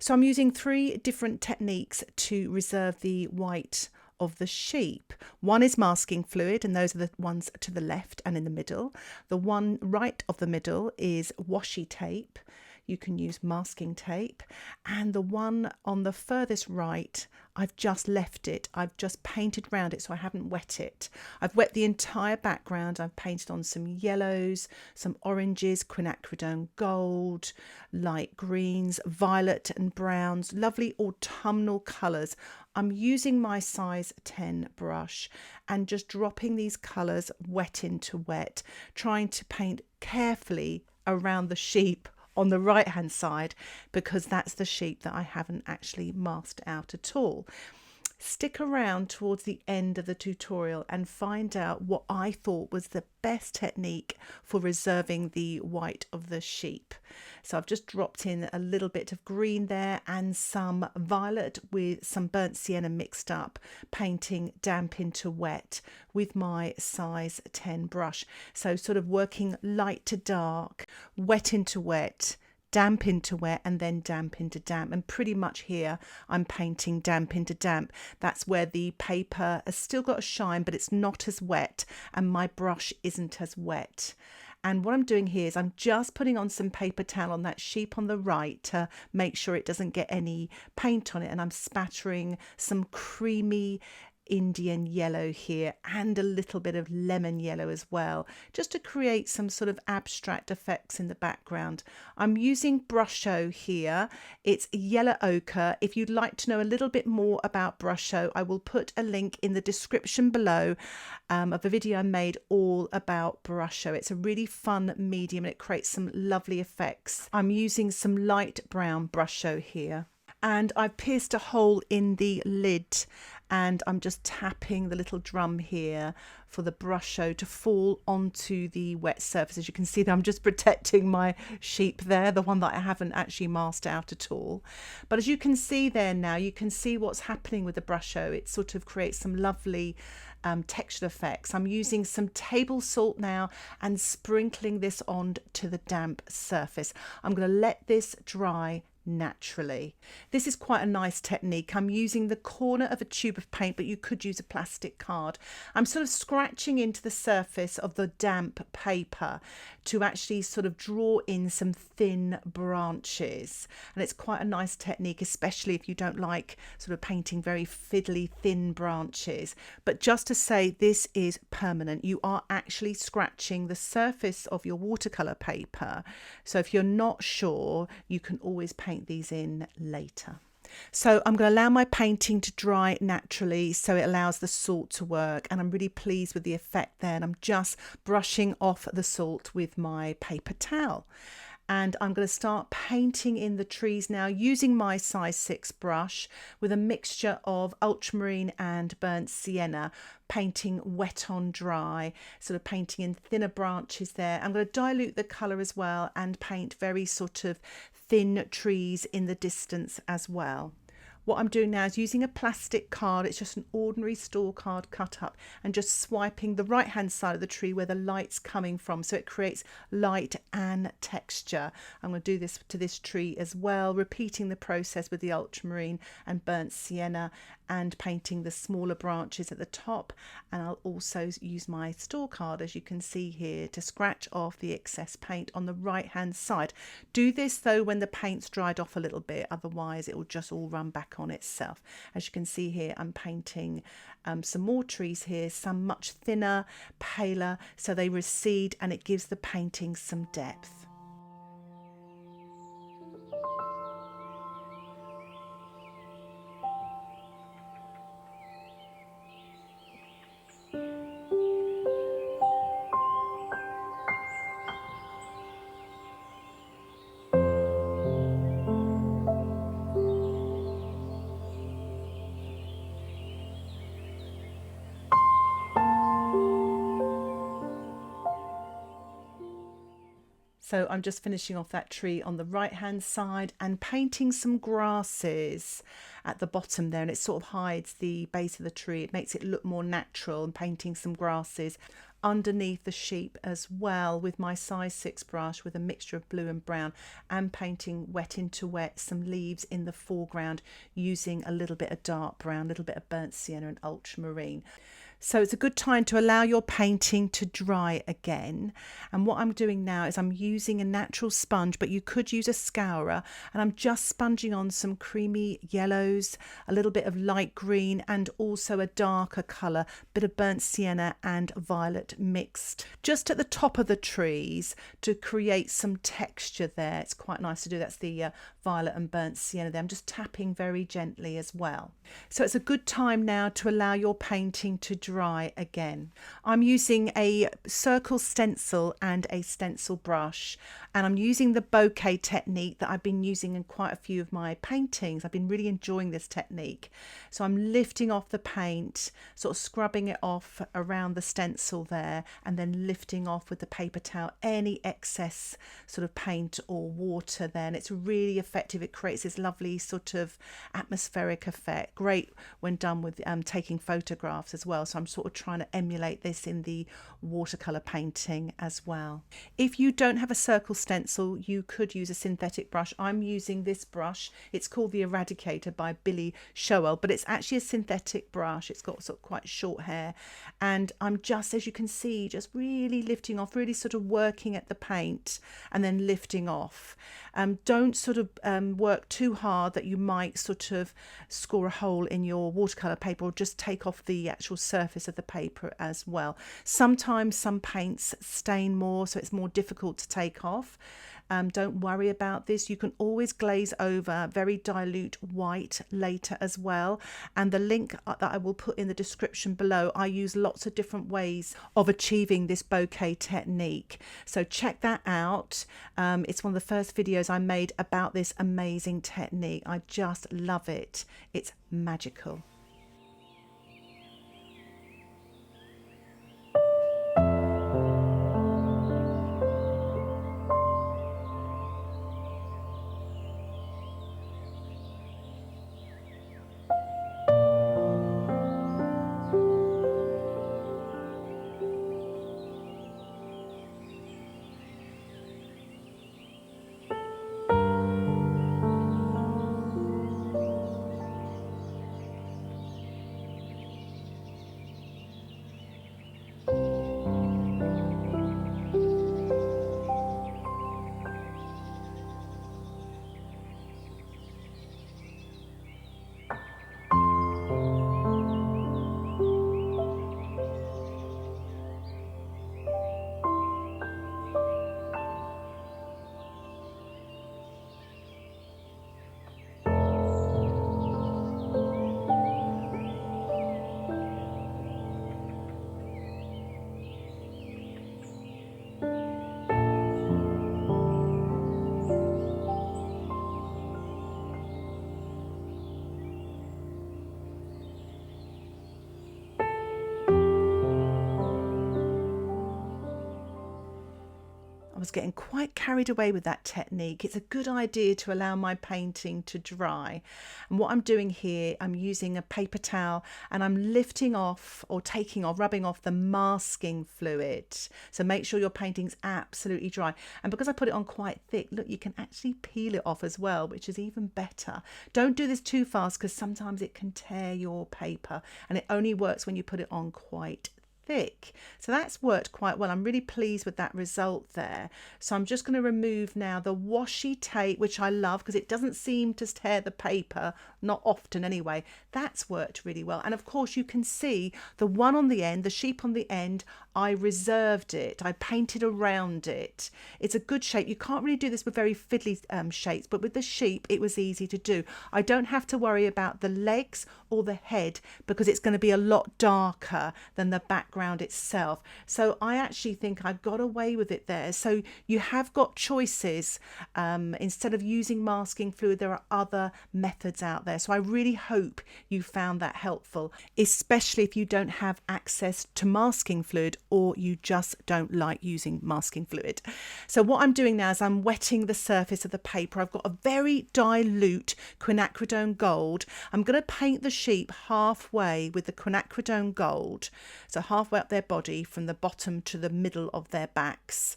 So I'm using 3 different techniques to reserve the white of the sheep. One is masking fluid, and those are the ones to the left and in the middle. The one right of the middle is washi tape. You can use masking tape. And the one on the furthest right, I've just left it. I've just painted around it, so I haven't wet it. I've wet the entire background. I've painted on some yellows, some oranges, quinacridone gold, light greens, violet and browns, lovely autumnal colours. I'm using my size 10 brush and just dropping these colours wet into wet, trying to paint carefully around the sheep on the right hand side, because that's the sheep that I haven't actually masked out at all. Stick around towards the end of the tutorial and find out what I thought was the best technique for reserving the white of the sheep. So I've just dropped in a little bit of green there and some violet with some burnt sienna mixed up, painting damp into wet with my size 10 brush. So sort of working light to dark, wet into wet, damp into wet, and then damp into damp. And pretty much here I'm painting damp into damp. That's where the paper has still got a shine, but it's not as wet, and my brush isn't as wet. And what I'm doing here is I'm just putting on some paper towel on that sheep on the right to make sure it doesn't get any paint on it, and I'm spattering some creamy Indian yellow here and a little bit of lemon yellow as well, just to create some sort of abstract effects in the background. I'm using Brusho here. It's yellow ochre. If you'd like to know a little bit more about Brusho, I will put a link in the description below of a video I made all about Brusho. It's a really fun medium and it creates some lovely effects. I'm using some light brown Brusho here. And I've pierced a hole in the lid, and I'm just tapping the little drum here for the Brusho to fall onto the wet surface. As you can see, I'm just protecting my sheep there, the one that I haven't actually masked out at all. But as you can see there now, you can see what's happening with the Brusho. It sort of creates some lovely texture effects. I'm using some table salt now and sprinkling this on to the damp surface. I'm going to let this dry naturally. This is quite a nice technique. I'm using the corner of a tube of paint, but you could use a plastic card. I'm sort of scratching into the surface of the damp paper to actually sort of draw in some thin branches, and it's quite a nice technique, especially if you don't like sort of painting very fiddly thin branches. But just to say, this is permanent. You are actually scratching the surface of your watercolor paper, so if you're not sure, you can always paint these in later. So I'm going to allow my painting to dry naturally so it allows the salt to work, and I'm really pleased with the effect there, and I'm just brushing off the salt with my paper towel. And I'm going to start painting in the trees now using my size 6 brush with a mixture of ultramarine and burnt sienna, painting wet on dry, sort of painting in thinner branches there. I'm going to dilute the colour as well and paint very sort of thin trees in the distance as well. What I'm doing now is using a plastic card. It's just an ordinary store card cut up, and just swiping the right hand side of the tree where the light's coming from, so it creates light and texture. I'm going to do this to this tree as well, repeating the process with the ultramarine and burnt sienna and painting the smaller branches at the top. And I'll also use my store card, as you can see here, to scratch off the excess paint on the right hand side. Do this though when the paint's dried off a little bit, otherwise it will just all run back on itself. As you can see here, I'm painting some more trees here, some much thinner, paler, so they recede and it gives the painting some depth. So I'm just finishing off that tree on the right hand side and painting some grasses at the bottom there, and it sort of hides the base of the tree. It makes it look more natural, and painting some grasses underneath the sheep as well with my size 6 brush with a mixture of blue and brown, and painting wet into wet some leaves in the foreground using a little bit of dark brown, a little bit of burnt sienna and ultramarine. So it's a good time to allow your painting to dry again. And what I'm doing now is I'm using a natural sponge, but you could use a scourer, and I'm just sponging on some creamy yellows, a little bit of light green, and also a darker colour, bit of burnt sienna and violet mixed just at the top of the trees to create some texture there. It's quite nice to do. That's the violet and burnt sienna there. I'm just tapping very gently as well. So it's a good time now to allow your painting to dry again. I'm using a circle stencil and a stencil brush, and I'm using the bokeh technique that I've been using in quite a few of my paintings. I've been really enjoying this technique. So I'm lifting off the paint, sort of scrubbing it off around the stencil there, and then lifting off with the paper towel any excess sort of paint or water there, and it's really effective. It creates this lovely sort of atmospheric effect, great when done with taking photographs as well. So I'm sort of trying to emulate this in the watercolour painting as well. If you don't have a circle stencil, you could use a synthetic brush. I'm using this brush. It's called the Eradicator by Billy Showell, but it's actually a synthetic brush. It's got sort of quite short hair, and I'm just, as you can see, just really lifting off, really sort of working at the paint and then lifting off. Don't sort of work too hard that you might sort of score a hole in your watercolour paper, or just take off the actual surface of the paper as well. Sometimes some paints stain more, so it's more difficult to take off. Don't worry about this. You can always glaze over very dilute white later as well, and the link that I will put in the description below, I use lots of different ways of achieving this bokeh technique, so check that out. It's one of the first videos I made about this amazing technique. I just love it. It's magical. I was getting quite carried away with that technique. It's a good idea to allow my painting to dry. And what I'm doing here, I'm using a paper towel and I'm lifting off or taking off, rubbing off the masking fluid. So make sure your painting's absolutely dry. And because I put it on quite thick, look, you can actually peel it off as well, which is even better. Don't do this too fast because sometimes it can tear your paper, and it only works when you put it on quite thick. So that's worked quite well. I'm really pleased with that result there. So I'm just going to remove now the washi tape, which I love because it doesn't seem to tear the paper, not often anyway. That's worked really well. And of course you can see the one on the end, the sheep on the end, I reserved it. I painted around it. It's a good shape. You can't really do this with very fiddly shapes, but with the sheep it was easy to do. I don't have to worry about the legs or the head because it's going to be a lot darker than the background background itself. So I actually think I got away with it there. So you have got choices. Instead of using masking fluid, there are other methods out there. So I really hope you found that helpful, especially if you don't have access to masking fluid or you just don't like using masking fluid. So what I'm doing now is I'm wetting the surface of the paper. I've got a very dilute quinacridone gold. I'm going to paint the sheep halfway with the quinacridone gold, so halfway up their body from the bottom to the middle of their backs.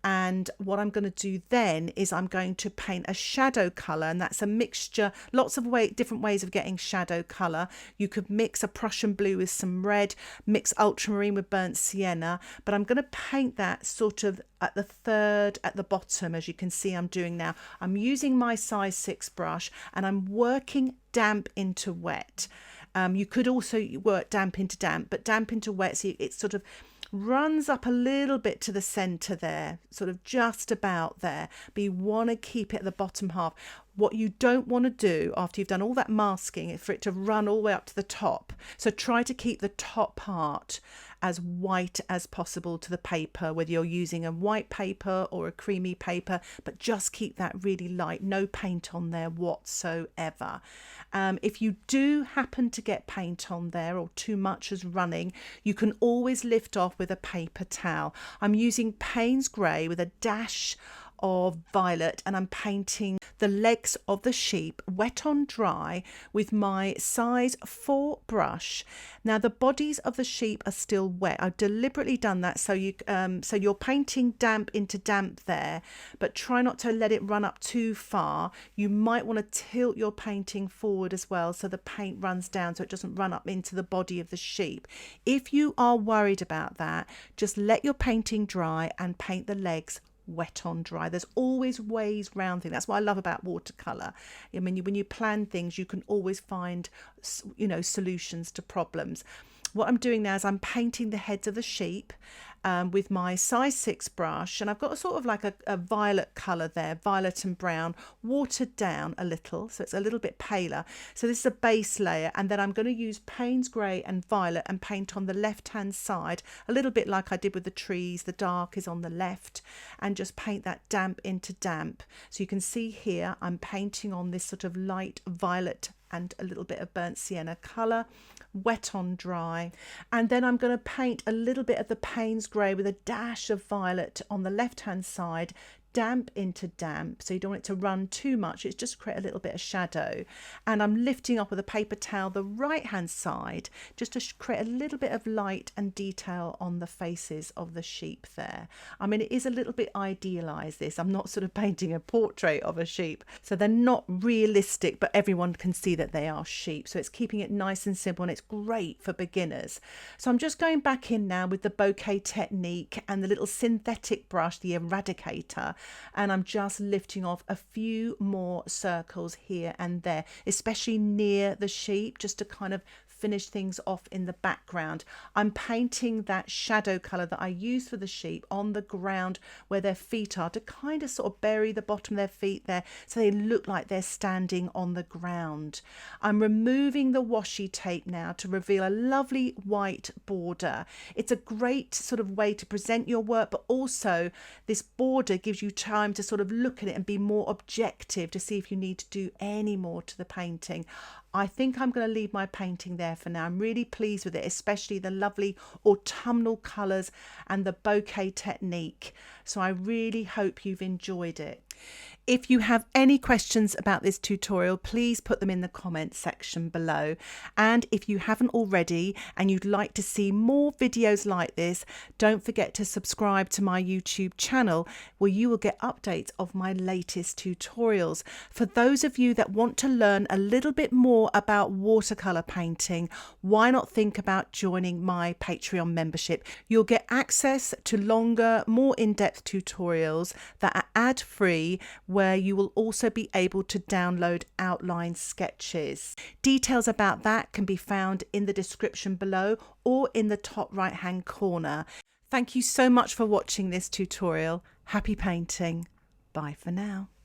And what I'm going to do then is I'm going to paint a shadow colour, and that's a mixture, lots of different ways of getting shadow colour. You could mix a Prussian blue with some red, mix ultramarine with burnt sienna, but I'm going to paint that sort of at the third at the bottom, as you can see I'm doing now. I'm using my size 6 brush and I'm working damp into wet. You could also work damp into damp, but damp into wet, so it sort of runs up a little bit to the center there, sort of just about there, but you want to keep it at the bottom half. What you don't want to do after you've done all that masking is for it to run all the way up to the top. So try to keep the top part as white as possible to the paper, whether you're using a white paper or a creamy paper, but just keep that really light, no paint on there whatsoever. If you do happen to get paint on there or too much is running, you can always lift off with a paper towel. I'm using Payne's grey with a dash of violet, and I'm painting the legs of the sheep wet on dry with my size 4 brush. Now the bodies of the sheep are still wet. I've deliberately done that so you're painting damp into damp there, but try not to let it run up too far. You might want to tilt your painting forward as well so the paint runs down so it doesn't run up into the body of the sheep. If you are worried about that, just let your painting dry and paint the legs wet on dry. There's always ways round things. That's what I love about watercolour. I mean, when you plan things, you can always find, solutions to problems. What I'm doing now is I'm painting the heads of the sheep with my size 6 brush, and I've got a sort of like a violet colour there, violet and brown, watered down a little, so it's a little bit paler. So this is a base layer, and then I'm going to use Payne's grey and violet and paint on the left hand side, a little bit like I did with the trees. The dark is on the left, and just paint that damp into damp. So you can see here I'm painting on this sort of light violet and a little bit of burnt sienna colour, wet on dry. And then I'm going to paint a little bit of the Payne's grey with a dash of violet on the left hand side, damp into damp, so you don't want it to run too much. It's just create a little bit of shadow. And I'm lifting up with a paper towel the right hand side just to create a little bit of light and detail on the faces of the sheep there. I mean, it is a little bit idealized, this. I'm not sort of painting a portrait of a sheep, so they're not realistic, but everyone can see that they are sheep. So it's keeping it nice and simple, and it's great for beginners. So I'm just going back in now with the bokeh technique and the little synthetic brush, the eradicator, and I'm just lifting off a few more circles here and there, especially near the sheep, just to kind of finish things off in the background. I'm painting that shadow colour that I used for the sheep on the ground where their feet are, to kind of sort of bury the bottom of their feet there so they look like they're standing on the ground. I'm removing the washi tape now to reveal a lovely white border. It's a great sort of way to present your work, but also this border gives you time to sort of look at it and be more objective to see if you need to do any more to the painting. I think I'm going to leave my painting there for now. I'm really pleased with it, especially the lovely autumnal colours and the bokeh technique. So I really hope you've enjoyed it. If you have any questions about this tutorial, please put them in the comments section below. And if you haven't already and you'd like to see more videos like this, don't forget to subscribe to my YouTube channel, where you will get updates of my latest tutorials. For those of you that want to learn a little bit more about watercolour painting, why not think about joining my Patreon membership? You'll get access to longer, more in-depth tutorials that are ad-free, where you will also be able to download outline sketches. Details about that can be found in the description below or in the top right hand corner. Thank you so much for watching this tutorial. Happy painting. Bye for now.